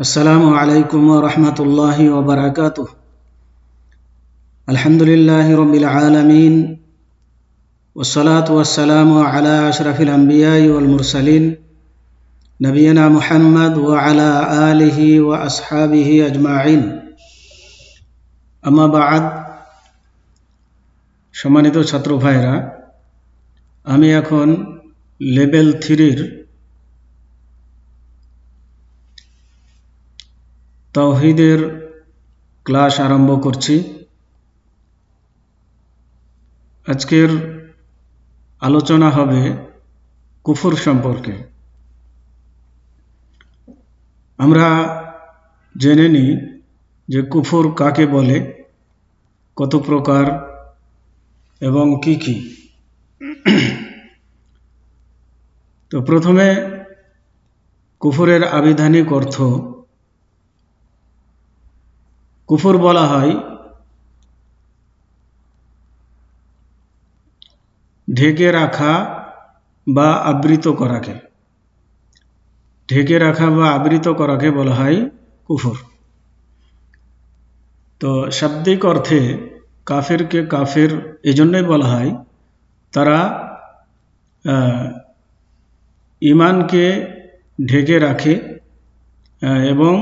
আসসালামু আলাইকুম ওয়া রাহমাতুল্লাহি ওয়া বারাকাতুহু। আলহামদুলিল্লাহি রাব্বিল আলামিন ওয়াসসালাতু ওয়াসসালামু আলা আশরাফিল আমবিয়াই ওয়াল মুরসালিন নবিয়িনা মুহাম্মদ ওয়া আলা আলিহি ওয়া আসহাবিহি আজমাইন। আম্মা বা'দ। সম্মানিত ছাত্র ভাইরা, আমি এখন লেভেল 3-র তাওহীদের ক্লাস আরম্ভ করছি। আজকের আলোচনা হবে কুফর সম্পর্কে। আমরা জেনে নিই যে কুফর কাকে বলে, কত প্রকার এবং কি কি। তো প্রথমে কুফরের আবিধানিক অর্থ। কুফর বলা হয় ঢেকে রাখা বা আবৃত করাকে। ঢেকে রাখা বা আবৃত করাকে বলা হয় কুফর। তো শাব্দিক অর্থে কাফেরকে কাফের এজন্যই বলা হয়, তারা ঈমানকে ঢেকে রাখে এবং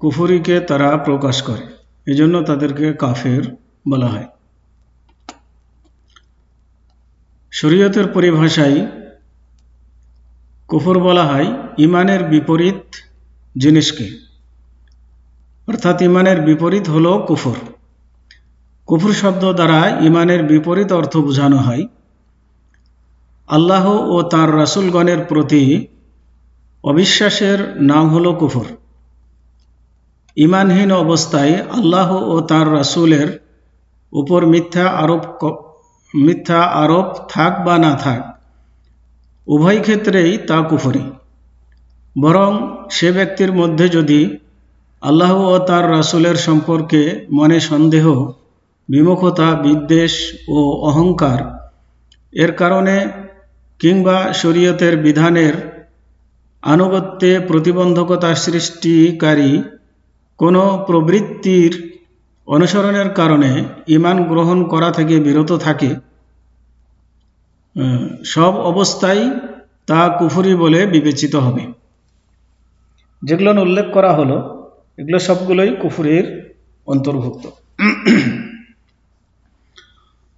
কুফরিকে তারা প্রকাশ করে, এজন্য তাদেরকে কাফের বলা হয়। শরীয়তের পরিভাষায় কুফর বলা হয় ঈমানের বিপরীত জিনিসকে, অর্থাৎ ঈমানের বিপরীত হলো কুফর। কুফর শব্দ দ্বারা ঈমানের বিপরীত অর্থ বোঝানো হয় আল্লাহ ও তাঁর রাসূলগণের প্রতি অবিশ্বাসের নাম হলো কুফর। ঈমানহীন অবস্থায় আল্লাহ ও তাঁর রাসূলের উপর মিথ্যা আরোপ থাক বা না থাক, উভয় ক্ষেত্রেই তা কুফরি। বরং সে ব্যক্তির মধ্যে যদি আল্লাহ ও তাঁর রাসূলের সম্পর্কে মনে সন্দেহ, বিমুখতা, বিদ্বেষ ও অহংকার এর কারণে কিংবা শরীয়তের বিধানের আনুগত্যে প্রতিবন্ধকতা সৃষ্টিকারী কোনো প্রবৃত্তির অনুসরণের কারণে ঈমান গ্রহণ করা থেকে বিরত থাকে, সব অবস্থায় তা কুফরি বলে বিবেচিত হবে। যেগুলো উল্লেখ করা হলো এগুলো সবগুলোই কুফরের অন্তর্ভুক্ত।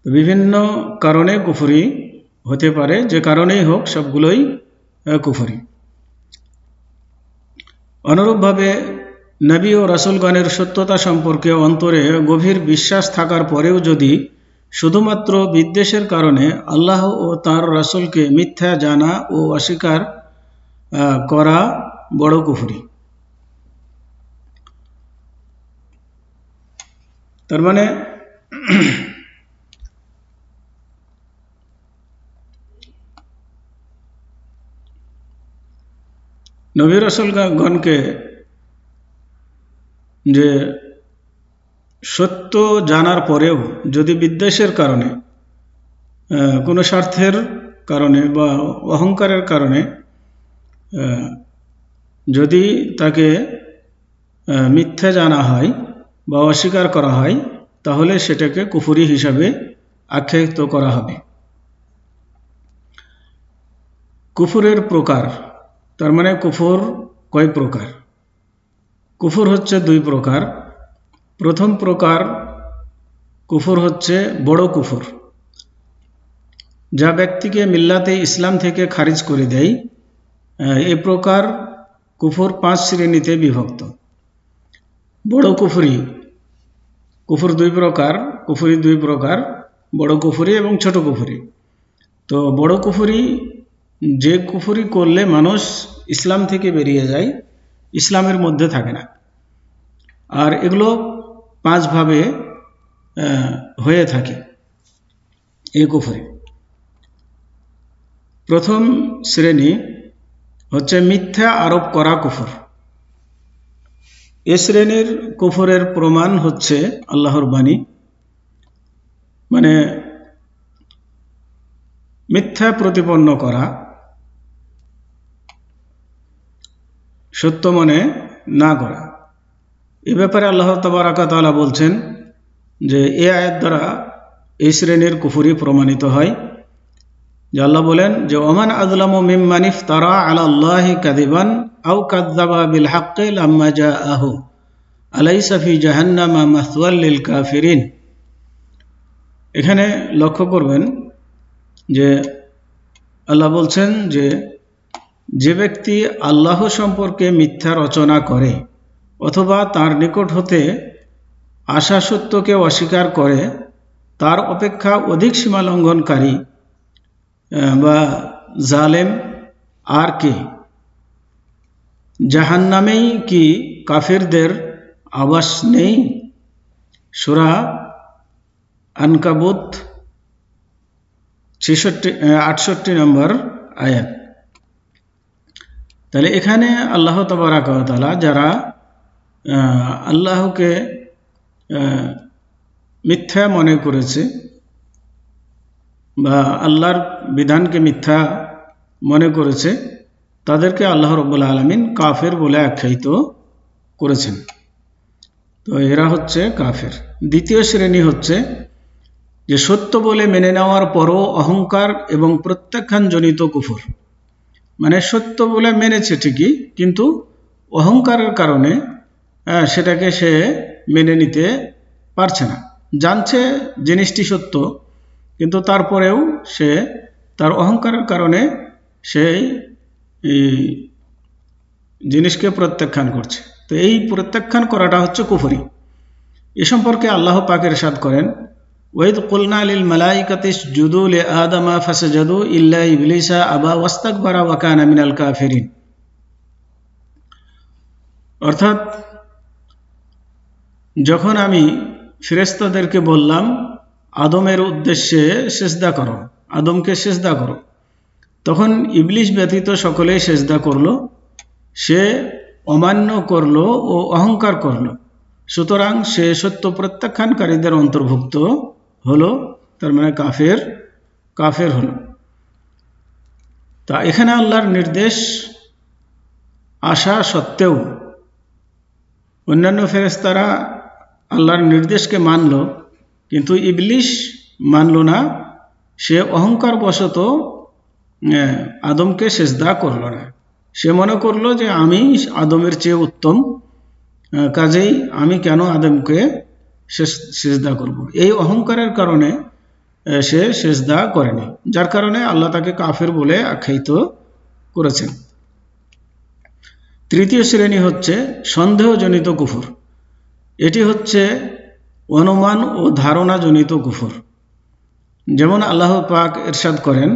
বিভিন্ন কারণে কুফরি হতে পারে, যে কারণেই হোক সবগুলোই কুফরি। অনুরূপভাবে নবী ও রাসূলগণের সত্যতা সম্পর্কে অন্তরে গভীর বিশ্বাস থাকার পরেও যদি শুধুমাত্র বিদ্বেষের কারণে আল্লাহ ও তাঁর রাসূলকে মিথ্যা জানা ও অস্বীকার করা বড় কুফরি। তার মানে নবী রাসূলগণকে যে সত্য জানার পরেও যদি বিদ্বেষের কারণে, কোনো স্বার্থের কারণে বা অহংকারের কারণে যদি তাকে মিথ্যা জানা হয় বা অস্বীকার করা হয়, তাহলে সেটাকে কুফরি হিসাবে আখ্যায়িত করা হবে। কুফরের প্রকার, তার মানে কুফর কয় প্রকার? কুফর হচ্ছে দুই প্রকার। প্রথম প্রকার কুফর হচ্ছে বড় কুফর, যা ব্যক্তিকে মিল্লাতে ইসলাম থেকে খারিজ করে দেয়। এই প্রকার কুফর 5 শ্রেণীতে বিভক্ত। বড় কুফরি, কুফর দুই প্রকার, বড় কুফরি এবং ছোট কুফরি। তো বড় কুফরি, যে কুফরি করলে মানুষ ইসলাম থেকে বেরিয়ে যায়, ইসলামের মধ্যে থাকে না। আর এগুলো 5 ভাবে হয়ে থাকে এই কুফরি। প্রথম শ্রেণী হচ্ছে মিথ্যা আরোপ করা কুফর। এ শ্রেণীর কুফরের প্রমাণ হচ্ছে আল্লাহর বাণী, মানে মিথ্যা প্রতিপন্ন করা, সত্য মনে না করা। এ ব্যাপারে আল্লাহ তাবারাক ওয়া তাআলা বলছেন যে এই আয়াত দ্বারা এই শ্রেণীর কুফরি প্রমাণিত হয়। যে আল্লাহ বলেন যে ওমান আযলামু মিম্মান ইফতারা আলা আল্লাহি কাযিবান আও কাযযাবা বিল হাক্কি লাম্মা জাআহু আলাইসা ফি জাহান্নামা মাসওয়াল লিল কাফিরিন। এখানে লক্ষ্য করবেন যে আল্লাহ বলছেন যে ব্যক্তি আল্লাহ সম্পর্কে মিথ্যা রচনা করে অথবা তার নিকট হতে আশা সত্যকে অস্বীকার করে, তার অপেক্ষা অধিক সীমালঙ্ঘনকারী বা জালেম আর কে? জাহান্নামেই কি কাফিরদের আবাস নেই? সূরা আনকাবুত 68 নম্বর আয়াত। তাহলে এখানে আল্লাহ তাবারাক ওয়া তাআলা যারা আল্লাহকে মিথ্যা মনে করেছে বা আল্লাহর বিধানকে মিথ্যা মনে করেছে, তাদেরকে আল্লাহ রাব্বুল আলামিন কাফের বলে আখ্যায়িত করেছেন। তো এরা হচ্ছে কাফের। দ্বিতীয় শ্রেণী হচ্ছে যে সত্য বলে মেনে নেওয়ার পরও অহংকার এবং প্রত্যাখ্যানজনিত কুফর। মানে সত্য বলে মেনেছে ঠিকই, কিন্তু অহংকারের কারণে সেটাকে সে মেনে নিতে পারছে না। জানছে জিনিসটি সত্য, কিন্তু তারপরেও সে তার অহংকারের কারণে সেই জিনিসকে প্রত্যাখ্যান করছে। তো এই প্রত্যাখ্যান করাটা হচ্ছে কুফরি। এ সম্পর্কে আল্লাহ পাক ইরশাদ করেন, ওয়াইদ কুলনা লিল মালাইকাতি ইসজুদু লিআদামা ফাসাজাদু ইল্লা ইবলিসা আবা ওয়াস্তাকবারা ওয়া কানা মিনাল কাফিরিন। অর্থাৎ যখন আমি ফেরেশতাদেরকে বললাম আদমের উদ্দেশ্যে সিজদা করো, আদমকে সিজদা করো, তখন ইবলিস ব্যতীত সকলেই সিজদা করলো, সে অমান্য করলো ও অহংকার করলো। সুতরাং সে সত্য প্রত্যাখ্যানকারীদের অন্তর্ভুক্ত হলো, তার মানে কাফের হলো। তা এখানে আল্লাহর নির্দেশ আসা সত্ত্বেও অন্যান্য ফেরেশতারা আল্লাহর নির্দেশকে মানল, কিন্তু ইবলিস মানল না। সে অহংকার বশত আদমকে সিজদা করল না। সে মনে করলো যে আমি আদমের চেয়ে উত্তম, কাজেই আমি কেন আদমকে সিজদা করব। এই অহংকারের কারণে সে সিজদা করেনি, যার কারণে আল্লাহ তাকে কাফের বলে আখ্যায়িত করেছেন। তৃতীয় শ্রেণী হচ্ছে সন্দেহজনিত কুফর। এটি হচ্ছে অনুমান ও ধারণাজনিত কুফর। যেমন আল্লাহ পাক ইরশাদ করেন,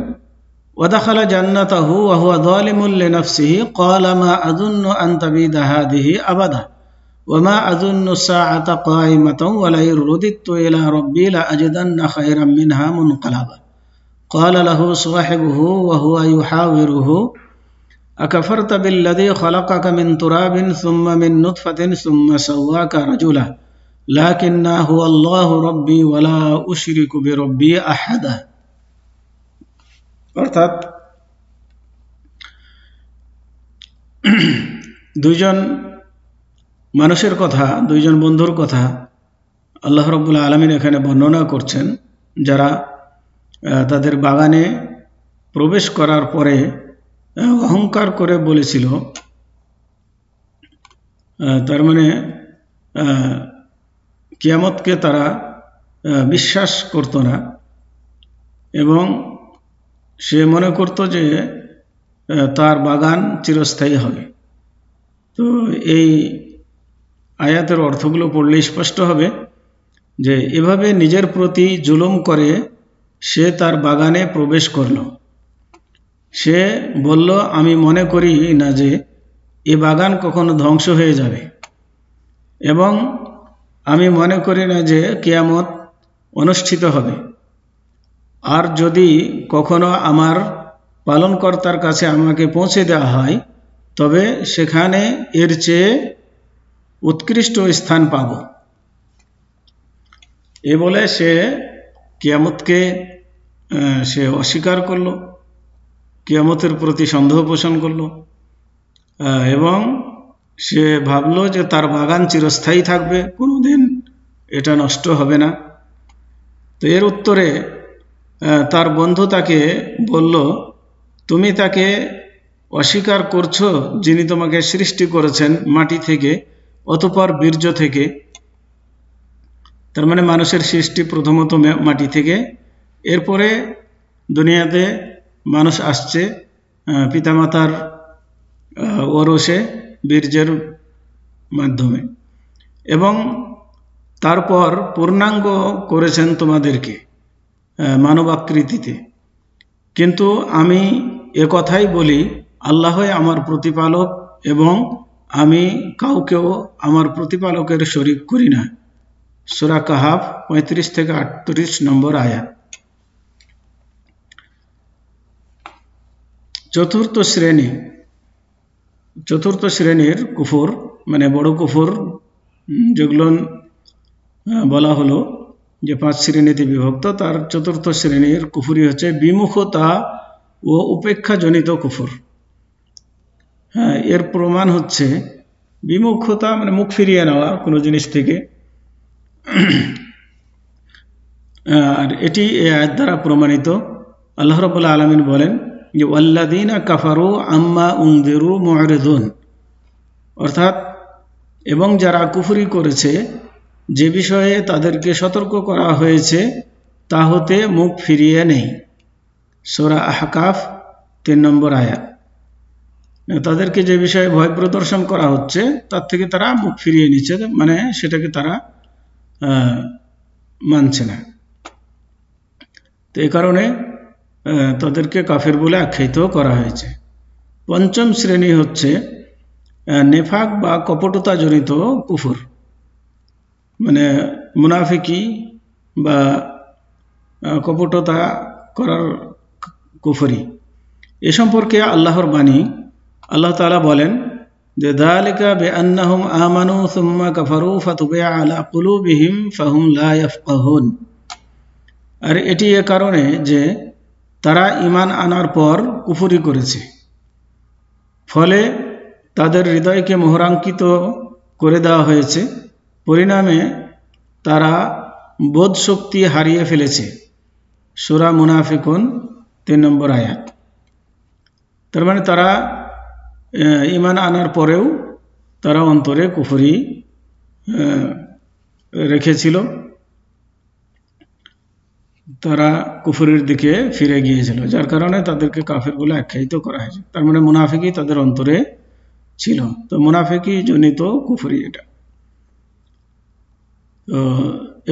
ওয়াদাখালা জান্নাতাহু ওয়া হুয়া যালিমুল লিনাফসিহি ক্বালা মা আযুন্নু আন তাবিদা হাযিহি আবাদা ওয়া মা আযুন্নু আস-সাআতা কায়িমাতান ওয়া লা ইরুদিতু ইলা রাব্বি লা আজিদান্না খায়রাম মিনহা মুনকালাবা ক্বালা লাহু সাহিবুহু ওয়া হুয়া ইউহাওয়িরুহু আকাফারতা বিল্লাযী খালাকাকা মিন তুরাবিন সুম্মা মিন নুতফাতিন সুম্মা সাওয়াকা রাজুলা লাকিন্না হুয়াল্লাহু রাব্বি ওয়া লা উশরিকু বিরাব্বি আহাদা। অর্থাৎ দুইজন মানুষের কথা, দুইজন বন্ধুর কথা আল্লাহ রাব্বুল আলামিন এখানে বর্ণনা করছেন, যারা তাদের বাগানে প্রবেশ করার পরে অহংকার করে বলেছিল, তার মানে কিয়ামতকে তারা বিশ্বাস করত না এবং সে মনে করত যে তার বাগান চিরস্থায়ী হবে। তো এই আয়াতের অর্থগুলো পড়লে স্পষ্ট হবে যে এভাবে নিজের প্রতি জুলুম করে সে তার বাগানে প্রবেশ করল। সে বলল, আমি মনে করি না যে এ বাগান কখনো ধ্বংস হয়ে যাবে এবং আমি মনে করি না যে কিয়ামত অনুষ্ঠিত হবে। আর যদি কখনো আমার পালনকর্তার কাছে আমাকে পৌঁছে দেওয়া হয়, তবে সেখানে এর চেয়ে উৎকৃষ্ট স্থান পাব। এ বলে সে কিয়ামতকে সে অস্বীকার করলো, কিয়ামতের প্রতি সন্দেহ পোষণ করলো এবং সে ভাবলো যে তার বাগান চিরস্থায়ী থাকবে, কোনোদিন এটা নষ্ট হবে না। তো এর উত্তরে তার বন্ধু তাকে বলল, তুমি তাকে অস্বীকার করছো যিনি তোমাকে সৃষ্টি করেছেন মাটি থেকে, অতঃপর বীর্য থেকে। তার মানে মানুষের সৃষ্টি প্রথমত মাটি থেকে, এরপরে দুনিয়াতে মানুষ আসছে পিতামাতার ওরসে বীর্যের মাধ্যমে, এবং তারপর পূর্ণাঙ্গ করেছেন তোমাদেরকে মানবাকৃতিতে। কিন্তু আমি একথাই বলি, আল্লাহই আমার প্রতিপালক এবং আমি কাউকেও আমার প্রতিপালকের শরীক করি না। সূরা কাহাফ 35 থেকে 38 নম্বর আয়াত। চতুর্থ শ্রেণীর কুফর, মানে বড় কুফর যেগুলো বলা হলো যে 5 শ্রেণীতে বিভক্ত, তার চতুর্থ শ্রেণীর কুফরি হচ্ছে বিমুখতা ও উপেক্ষাজনিত কুফর। হ্যাঁ, এর প্রমাণ হচ্ছে বিমুখতা মানে মুখ ফিরিয়ে নেওয়া কোনো জিনিস থেকে, আর এটি এই আয়াত দ্বারা প্রমাণিত। আল্লাহ রাব্বুল আলামিন বলেন যে ওয়াল্লাযীনা কাফারু আম্মা উনযিরু মু'রিদুন, অর্থাৎ এবং যারা কুফরি করেছে যে বিষয়ে তাদেরকে সতর্ক করা হয়েছে তা হতে মুখ ফিরিয়ে নেই। সূরা আহকাফ 3 নম্বর আয়াত। তাদেরকে যে বিষয়ে ভয় প্রদর্শন করা হচ্ছে তার থেকে তারা মুখ ফিরিয়ে নিচ্ছে, মানে সেটাকে তারা মানছে না। তো এই কারণে তাদেরকে কাফের বলে আখ্যায়িত করা হয়েছে। পঞ্চম শ্রেণী হচ্ছে নেফাক বা কপটতা জনিত কুফর, মানে মুনাফিকি বা কপটতা করার কুফরি। এ সম্পর্কে আল্লাহর বাণী, আল্লাহ তাআলা বলেন যে যালিকা বিআন্নাহুম আমানু সুম্মা কাফারু ফাতুবিআ আলা কুলুবিহিম ফাহুম লা ইয়াফকাহুন। আর এটি এ কারণে যে তারা ঈমান আনার পর কুফরি করেছে, ফলে তাদের হৃদয়কে মোহরাঙ্কিত করে দেওয়া হয়েছে, পরিণামে তারা বোধ শক্তি হারিয়ে ফেলেছে। সূরা মুনাফিকুন 3 নম্বর আয়াত। তার মানে তারা ঈমান আনার পরেও তারা অন্তরে কুফরি রেখেছিল, তারা কুফরির দিকে ফিরে গিয়েছিল, যার কারণে তাদেরকে কাফের বলে আখ্যায়িত করা হয়েছে। তার মানে মুনাফিকি তাদের অন্তরে ছিল। তো মুনাফিকি জনিত কুফরি এটা। তো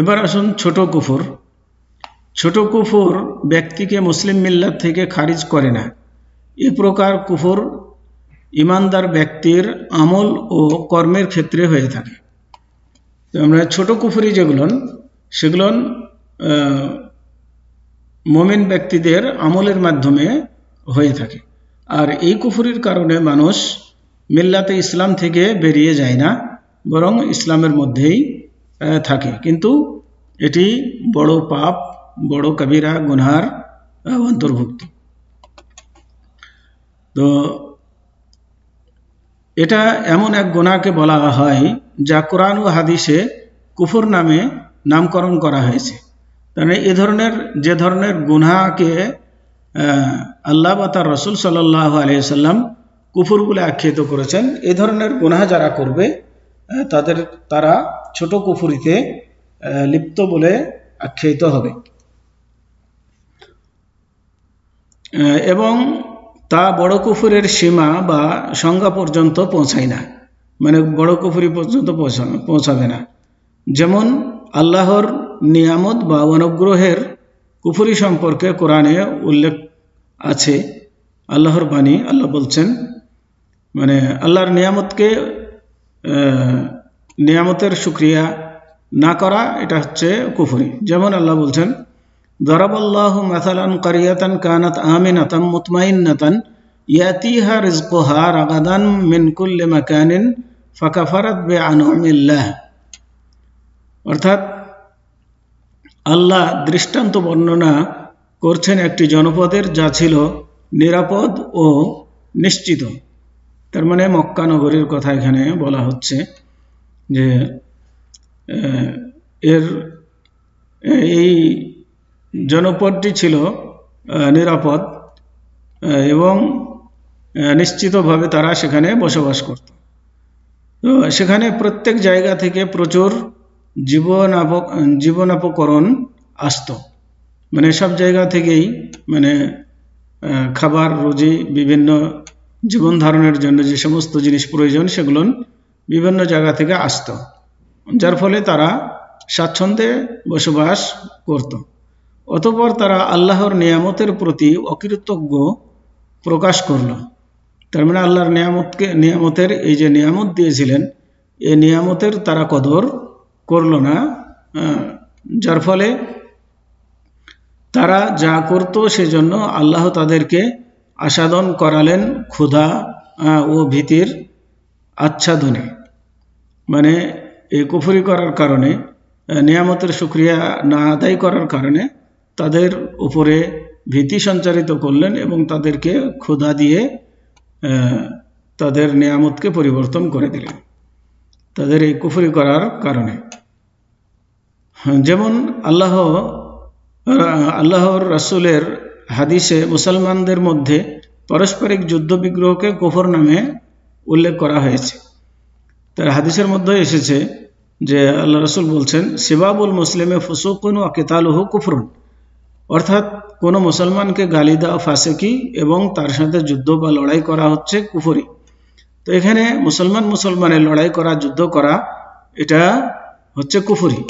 এবার আসুন ছোট কুফর। ছোট কুফর ব্যক্তিকে মুসলিম মিল্লাত থেকে খারিজ করে না। এ প্রকার কুফর ঈমানদার ব্যক্তির আমল ও কর্মের ক্ষেত্রে হয়ে থাকে। তো আমরা ছোট কুফরি যেগুলো, সেগুলো মুমিন ব্যক্তিদের আমলের মাধ্যমে হয়ে থাকে। আর এই কুফরির কারণে মানুষ মিল্লাতে ইসলাম থেকে বেরিয়ে যায় না, বরং ইসলামের মধ্যেই থাকে, কিন্তু এটি বড় পাপ, বড় কবিরা গুনহার অন্তর্ভুক্ত। তো এটা এমন এক গুনাহকে বলা হয় যা কোরআন ও হাদিসে কুফর নামে নামকরণ করা হয়েছে। তাহলে যে ধরনের গুনাহকে আল্লাহ বা তার রাসূল সাল্লাল্লাহু আলাইহি সাল্লাম কুফর বলে আখ্যায়িত করেছেন, এই ধরনের গুনাহ যারা করবে তারা ছোট কুফরিতে লিপ্ত বলে আখ্যায়িত হবে, এবং তা বড় কুফরের সীমা বা সংজ্ঞা পর্যন্ত পৌঁছায় না, মানে বড় কুফরি পর্যন্ত পৌঁছাবে না। যেমন আল্লাহর নিয়ামত বা অনুগ্রহের কুফরি সম্পর্কে কোরআনে উল্লেখ আছে। আল্লাহর বাণী, আল্লাহ বলছেন, মানে আল্লাহর নিয়ামতের শুকরিয়া না করা, এটা হচ্ছে কুফরি। যেমন আল্লাহ বলছেন, দরাবাল্লাহু মাসালান কারিয়াতান কানাত আমিনাতাম মুতমাইন্নাতান ইয়াতিহা রিজকুহা রাগাদান মিন কুল্লি মাকানিন ফাকাফারাত বিআনউমিল্লাহ। অর্থাৎ আল্লাহ দৃষ্টান্ত বর্ণনা করছেন একটি জনপদের যা ছিল নিরাপদ ও নিশ্চিত, তার মানে মক্কা নগরীর কথা এখানে বলা হচ্ছে যে এর এই জনপদটি ছিল নিরাপদ এবং নিশ্চিতভাবে তারা সেখানে বসবাস করত। তো সেখানে প্রত্যেক জায়গা থেকে প্রচুর জীবনাপকরণ আসতো, মানে সব জায়গা থেকেই মানে খাবার, রুজি, বিভিন্ন জীবন ধারণের জন্য যে সমস্ত জিনিস প্রয়োজন সেগুলো বিভিন্ন জায়গা থেকে আসতো, যার ফলে তারা স্বাচ্ছন্দ্যে বসবাস করত। অতঃপর তারা আল্লাহর নিয়ামতের প্রতি অকৃতজ্ঞ প্রকাশ করল। তার মানে আল্লাহর নিয়ামতের এই যে নিয়ামত দিয়েছিলেন, এই নিয়ামতের তারা কদর করল না, যার ফলে তারা যা করত সেজন্য আল্লাহ তাদেরকে আস্বাদন করালেন ক্ষুধা ও ভীতির আচ্ছাদনে। মানে এই কুফরি করার কারণে, নিয়ামতের শুকরিয়া না আদায় করার কারণে তাদের উপরে ভীতি সঞ্চারিত করলেন এবং তাদেরকে ক্ষুধা দিয়ে তাদের নিয়ামতকে পরিবর্তন করে দিলেন তাদের এই কুফরি করার কারণে। যেমন আল্লাহর রাসূলের হাদিসে মুসলমানদের মধ্যে পারস্পরিক যুদ্ধ বিগ্রহকে কুফর নামে উল্লেখ করা হয়েছে। তার হাদিসের মধ্যে এসেছে যে আল্লাহ রাসূল বলছেন, সিবাবুল মুসলিমে ফুসুকুন ওয়া কিতালুহু কুফরুন, অর্থাৎ কোনো মুসলমানকে গালি দেওয়া ফাসিকি এবং তার সাথে যুদ্ধ বা লড়াই করা হচ্ছে কুফরি। তো এখানে মুসলমানের লড়াই করা, যুদ্ধ করা, এটা হচ্ছে কুফরি,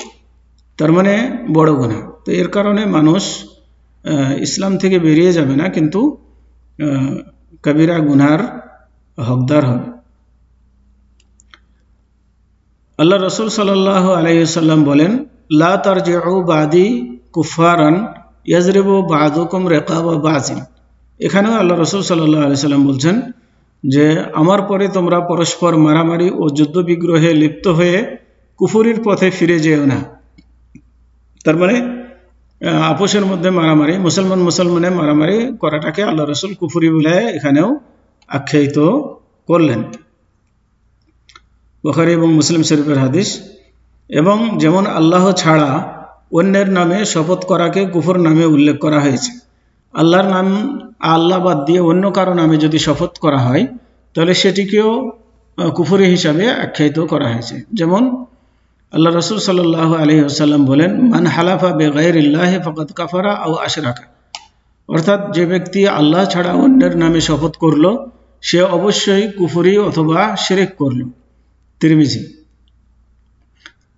তার মানে বড় গুনাহ। তো এর কারণে মানুষ ইসলাম থেকে বেরিয়ে যাবে না, কিন্তু কবিরা গুনার হকদার হবে। আল্লাহ রাসূল সাল্লাল্লাহু আলাইহি ওয়াসাল্লাম বলেন, লা তারজিউ বাদি কুফারান ইয়াজরিবু বাদুকুম রিকাবা বাজিন। এখানেও আল্লাহ রাসূল সাল্লাল্লাহু আলাইহি ওয়াসাল্লাম বলছেন যে আমার পরে তোমরা পরস্পর মারামারি ও যুদ্ধ বিগ্রহে লিপ্ত হয়ে কুফরির পথে ফিরে যেও না। তার মানে আপোষের মধ্যে মারামারি, মুসলমানের মারামারি করাটাকে আল্লাহ রাসূল কুফরি বলে এখানেও আখ্যায়িত করলেন। বুখারী এবং মুসলিম শরীফের হাদিস। এবং যেমন আল্লাহ ছাড়া অন্যের নামে শপথ করাকে কুফর নামে উল্লেখ করা হয়েছে। আল্লাহ বাদ দিয়ে অন্য কারো নামে যদি শপথ করা হয় তাহলে সেটিকেও কুফরি হিসাবে আখ্যায়িত করা হয়েছে। যেমন আল্লাহ রাসূল সাল্লাল্লাহু আলাইহি ওয়াসাল্লাম বলেন, মান হালাফা বিগাইরিল্লাহি ফাকাদ কাফারা আও আশরাকা, অর্থাৎ যে ব্যক্তি আল্লাহ ছাড়া অন্যের নামে শপথ করল সে অবশ্যই কুফরি অথবা শিরক করল। তিরমিজি।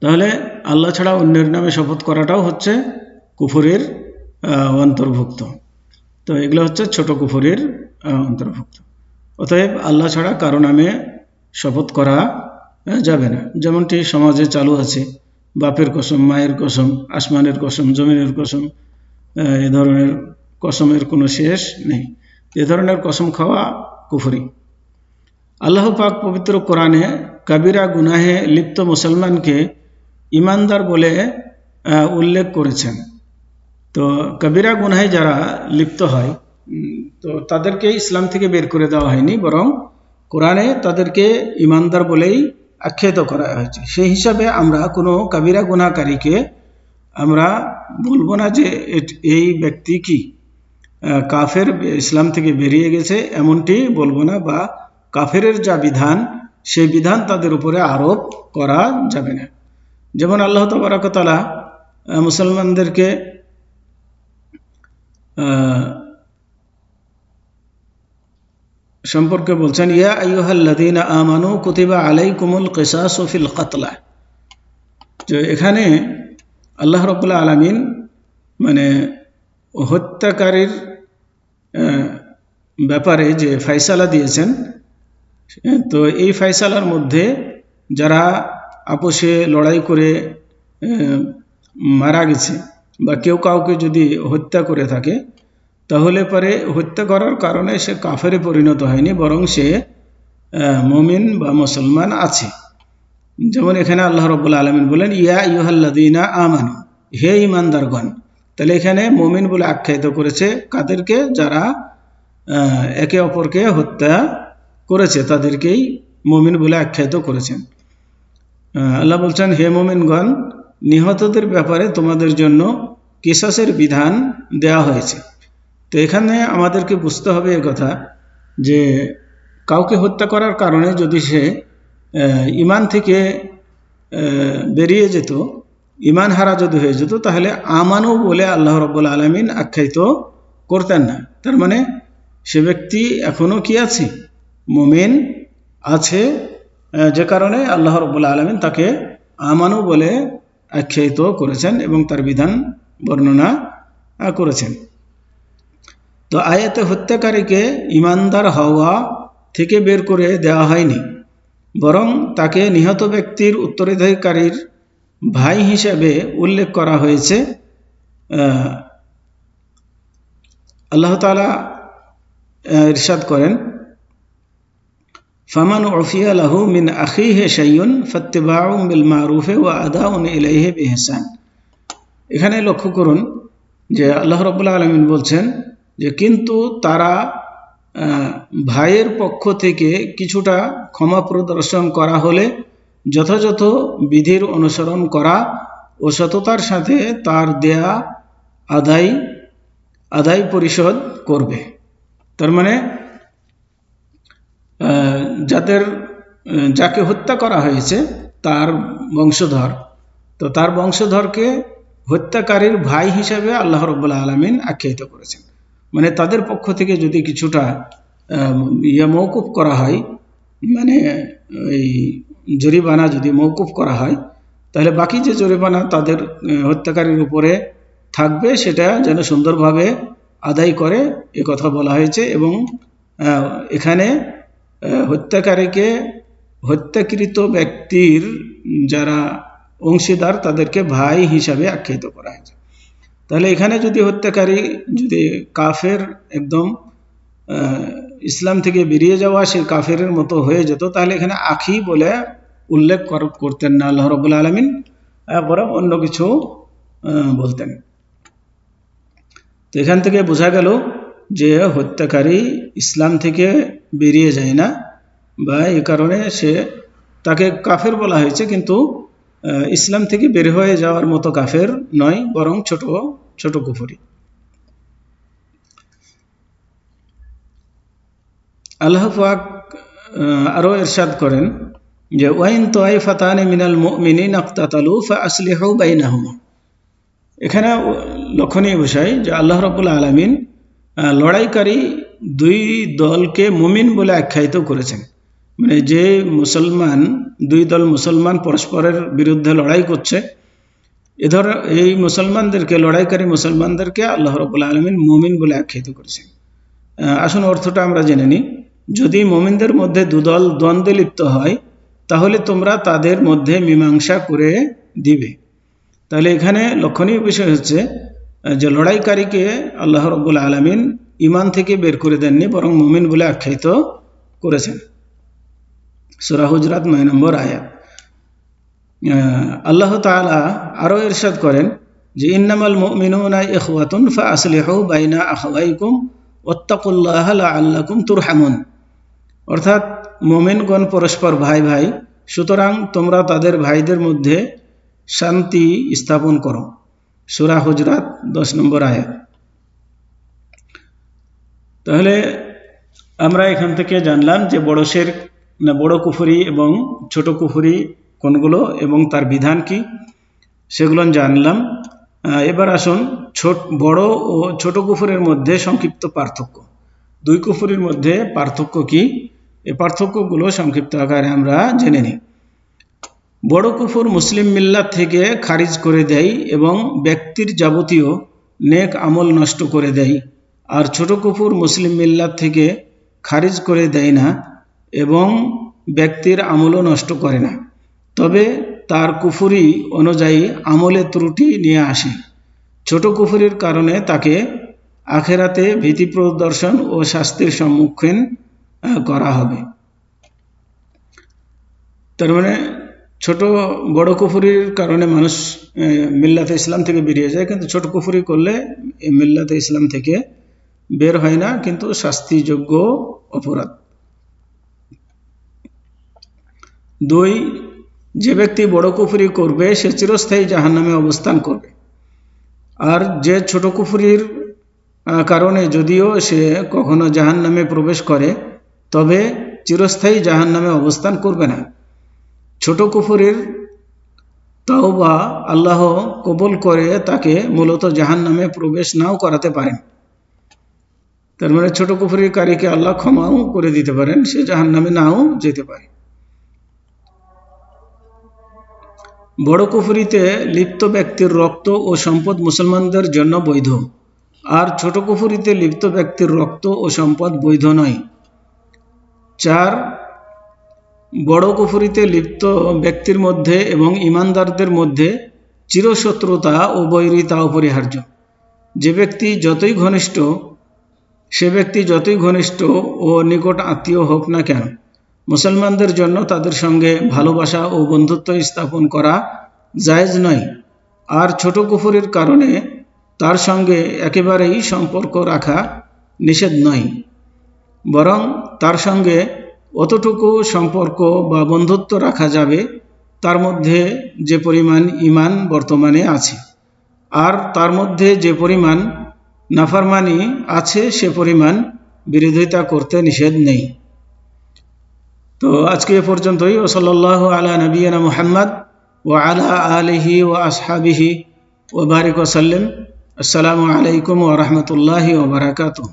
তাহলে আল্লাহ ছাড়া অন্যের নামে শপথ করাটাও হচ্ছে কুফরির অন্তর্ভুক্ত। তো এগুলো হচ্ছে ছোট কুফরির অন্তর্ভুক্ত। অতএব আল্লাহ ছাড়া কারো নামে শপথ করা যাবে না। যেমনটি সমাজে চালু আছে, বাপের কসম, মায়ের কসম, আসমানের কসম, জমিনের কসম, এ ধরনের কসমের কোনো শেষ নেই। এ ধরনের কসম খাওয়া কুফরি। আল্লাহ পাক পবিত্র কোরআনে কাবিরা গুনাহে লিপ্ত মুসলমানকে ইমানদার বলে উল্লেখ করেছেন। তো কবিরা গুনাহে যারা লিপ্ত হয় তো তাদেরকে ইসলাম থেকে বের করে দেওয়া হয়নি, বরং কোরআনে তাদেরকে ইমানদার বলেই আখ্যায়িত করা হয়েছে। সেই হিসাবে আমরা কোনো কবিরা গুনাহকারীকে আমরা বলবো না যে এই ব্যক্তি কি কাফের, ইসলাম থেকে বেরিয়ে গেছে, এমনটি বলবো না, বা কাফেরের যা বিধান সেই বিধান তাদের উপরে আরোপ করা যাবে না। যেমন আল্লাহ তাবারক ওয়া তাআলা মুসলমানদেরকে সম্পর্কে বলছেন, ইয়া আইয়ুহাল্লাযীনা আমানু কুতিবা আলাইকুমুল কিসাসু ফিল কাতলা। তো এখানে আল্লাহ রাব্বুল আলামিন মানে হত্যাকারীর ব্যাপারে যে ফয়সালা দিয়েছেন, তো এই ফয়সালার মধ্যে যারা আপোষে লড়াই করে মারা গেছে বা কেউ কাউকে যদি হত্যা করে থাকে, তাহলে পরে হত্যা করার কারণে সে কাফেরে পরিণত হয়নি, বরং সে মুমিন বা মুসলমান আছে। যেমন এখানে আল্লাহ রাব্বুল আলামিন বলেন, ইয়া আইয়ুহাল্লাযীনা আমানু, হে ঈমানদারগণ। তাহলে এখানে মুমিন বলে আখ্যায়িত করেছে কাদেরকে? যারা একে অপরকে হত্যা করেছে তাদেরকেই মুমিন বলে আখ্যায়িত করেছেন। আল্লাহ বলছেন, হে মুমিনগণ, নিহতদের ব্যাপারে তোমাদের জন্য কিসাসের বিধান দেওয়া হয়েছে। তো এখানে আমাদেরকে বুঝতে হবে কথা যে কাউকে হত্যা করার কারণে যদি সে ঈমান থেকে বেরিয়ে যেত, ঈমান হারা যদি হয়ে যেত, তাহলে আমানু বলে আল্লাহ রাব্বুল আলামিন আখ্যায়িত করতেন না। তার মানে সে ব্যক্তি এখনো কি আছে? মুমিন আছে, যে কারণে আল্লাহ রাব্বুল আলামিন তাকে আমানু বলে আখ্যায়িত করেছেন এবং তার বিধান বর্ণনা করেছেন। তো আয়াতে হত্যাকারীকে ঈমানদার হওয়া থেকে বের করে দেওয়া হয়নি, বরং তাকে নিহত ব্যক্তির উত্তরাধিকারীর ভাই হিসেবে উল্লেখ করা হয়েছে। আল্লাহ তাআলা ইরশাদ করেন, ফামান উফিয়া লাহু মিন আখিহি শাইউন ফাত্তিবাউন বিল মারুফ ওয়া আদাউন ইলাইহি বিইহসান। এখানে লক্ষ্য করুন যে আল্লাহ রাব্বুল আলামিন বলছেন যে কিন্তু তারা ভাইয়ের পক্ষ থেকে কিছুটা ক্ষমা প্রদর্শন করা হলে যথাযথ বিধির অনুসরণ করা ও সততার সাথে তার দেয়া আদায় পরিশোধ করবে। তার মানে যাকে হত্যা করা হয়েছে তার বংশধর, তো তার বংশধরকে হত্যাকারীর ভাই হিসাবে আল্লাহ রাব্বুল আলামিন আখ্যায়িত করেছেন। মানে তাদের পক্ষ থেকে যদি কিছুটা মওকুফ করা হয়, মানে এই জরিমানা যদি মওকুফ করা হয়, তাহলে বাকি যে জরিমানা তাদের হত্যাকারীর উপরে থাকবে সেটা যেন সুন্দরভাবে আদায় করে, এ কথা বলা হয়েছে। এবং এখানে হত্যাকারীকে হত্যাকৃত ব্যক্তির যারা অংশীদার তাদেরকে ভাই হিসাবে আখ্যায়িত করা হয়েছে। তাহলে এখানে যদি হত্যাকারী যদি কাফের, একদম ইসলাম থেকে বেরিয়ে যাওয়া সে কাফেরের মতো হয়ে যেত, তাহলে এখানে আখি বলে উল্লেখ করতেন না আল্লাহ রাব্বুল আলামিন, বরং অন্য কিছু বলতেন। তো এখান থেকে বোঝা গেল যে হত্যাকারী ইসলাম থেকে বেরিয়ে যায় না, বা এই কারণে তাকে কাফের বলা হয়েছে, কিন্তু ইসলাম থেকে বের হয়ে যাওয়ার মতো কাফের নয়, বরং ছোট কুফরি। আল্লাহ পাক আরো ইরশাদ করেন যে ওয়াইন তাইফাতানি মিনাল মুমিনিনা ইকতাতালু ফাআসলিহু বাইনাহুমা। এখানে লক্ষণীয় বিষয় যে আল্লাহ রাব্বুল আলামিন লড়াইকারী দুই দলকে মুমিন বলে আখ্যায়িত করেছেন। মানে যে দুই দল মুসলমান পরস্পরের বিরুদ্ধে লড়াই করছে, এই মুসলমানদেরকে, লড়াইকারী মুসলমানদেরকে আল্লাহ রাব্বুল আলামিন মুমিন বলে আখ্যায়িত করেছেন। আসুন অর্থটা আমরা জেনে নিই। যদি মুমিনদের মধ্যে দুদল দ্বন্দ্বে লিপ্ত হয়, তাহলে তোমরা তাদের মধ্যে মীমাংসা করে দিবে। তাহলে এখানে লক্ষণীয় বিষয় হচ্ছে যে লড়াইকারীকে আল্লাহ রাব্বুল আলামিন ঈমান থেকে বের করে দেননি, বরং মুমিন বলে আখ্যায়িত করেছেন। সূরা হুজরাত 9 নম্বর আয়াত। আল্লাহ তাআলা আরো ইরশাদ করেন যে ইন্নামাল মুমিনুনা ইখওয়াতুন ফাআসলিহু বাইনা আখাওয়াইকুম ওয়াত্তাকুল্লাহা লাআল্লাকুম তুরহামুন। অর্থাৎ মুমিনগণ পরস্পর ভাই ভাই, সুতরাং তোমরা তাদের ভাইদের মধ্যে শান্তি স্থাপন করো। সূরা হুজরাত 10 নম্বর আয়াত। তাহলে আমরা এখান থেকে জানলাম যে বড় কুফরি এবং ছোট কুফরি কোনগুলো এবং তার বিধান কি, সেগুলো জানলাম। এবার আসুন বড় ও ছোট কুফরের মধ্যে সংক্ষিপ্ত পার্থক্য, দুই কুফরির মধ্যে পার্থক্য কি, এই পার্থক্যগুলো সংক্ষিপ্ত আকারে আমরা জেনে নিই। বড় কুফর মুসলিম মিল্লাত থেকে খারিজ করে দেয় এবং ব্যক্তির যাবতীয় নেক আমল নষ্ট করে দেয়। আর ছোট কুফর মুসলিম মিল্লাত থেকে খারিজ করে দেয় না এবং ব্যক্তির আমলও নষ্ট করে না, তবে তার কুফরি অনুযায়ী আমলে ত্রুটি নিয়ে আসে। ছোট কুফরির কারণে তাকে আখেরাতে ভীতি প্রদর্শন ও শাস্তির সম্মুখীন করা হবে। তার মানে বড় কুফরির কারণে মানুষ মিল্লাতে ইসলাম থেকে বেরিয়ে যায়, কিন্তু ছোট কুফরি করলে মিল্লাতে ইসলাম থেকে বের হয় না, কিন্তু শাস্তিযোগ্য অপরাধ। 2, যে ব্যক্তি বড় কুফরি করবে সে চিরস্থায়ী জাহান্নামে অবস্থান করবে। আর যে ছোট কুফরির কারণে যদিও সে কখনো জাহান্নামে প্রবেশ করে তবে চিরস্থায়ী জাহান্নামে অবস্থান করবে না। ছোট কুফরির তাওবা আল্লাহ কবুল করে তাকে মূলত জাহান্নামে প্রবেশ নাও করাতে পারেন। তার মানে ছোট কুফরির কারীকে আল্লাহ ক্ষমাও করে দিতে পারেন, সে জাহান্নামে নাও যেতে পারে। বড় কুফরিতে লিপ্ত ব্যক্তির রক্ত ও সম্পদ মুসলমানদের জন্য বৈধ, আর ছোট কুফরিতে লিপ্ত ব্যক্তির রক্ত ও সম্পদ বৈধ নয়। 4, বড় কুফরিতে লিপ্ত ব্যক্তির মধ্যে এবং ঈমানদারদের মধ্যে চিরশত্রুতা ও বৈরিতা অপরিহার্য। সে ব্যক্তি যতই ঘনিষ্ঠ ও নিকট আত্মীয় হোক না কেন, মুসলমানদের জন্য তাদের সঙ্গে ভালোবাসা ও বন্ধুত্ব স্থাপন করা জায়েজ নয়। আর ছোট কুফরির কারণে তার সঙ্গে একেবারেই সম্পর্ক রাখা নিষেধ নয়, বরং তার সঙ্গে অতটুকু সম্পর্ক বা বন্ধুত্ব রাখা যাবে তার মধ্যে যে পরিমাণ ঈমান বর্তমানে আছে, আর তার মধ্যে যে পরিমাণ নাফরমানি আছে সে পরিমাণ বিরোধিতা করতে নিষেধ নেই। তো আজকে এ পর্যন্তই। ও সাল্লাল্লাহু আলা নবিয়িনা মুহাম্মদ ওয়া আলা আলিহি ওয়া আসহাবিহি ওয়া বারিক ওয়া সাল্লাম। আসসালামু আলাইকুম ওয়া রাহমাতুল্লাহি ওয়া বারাকাতুহু।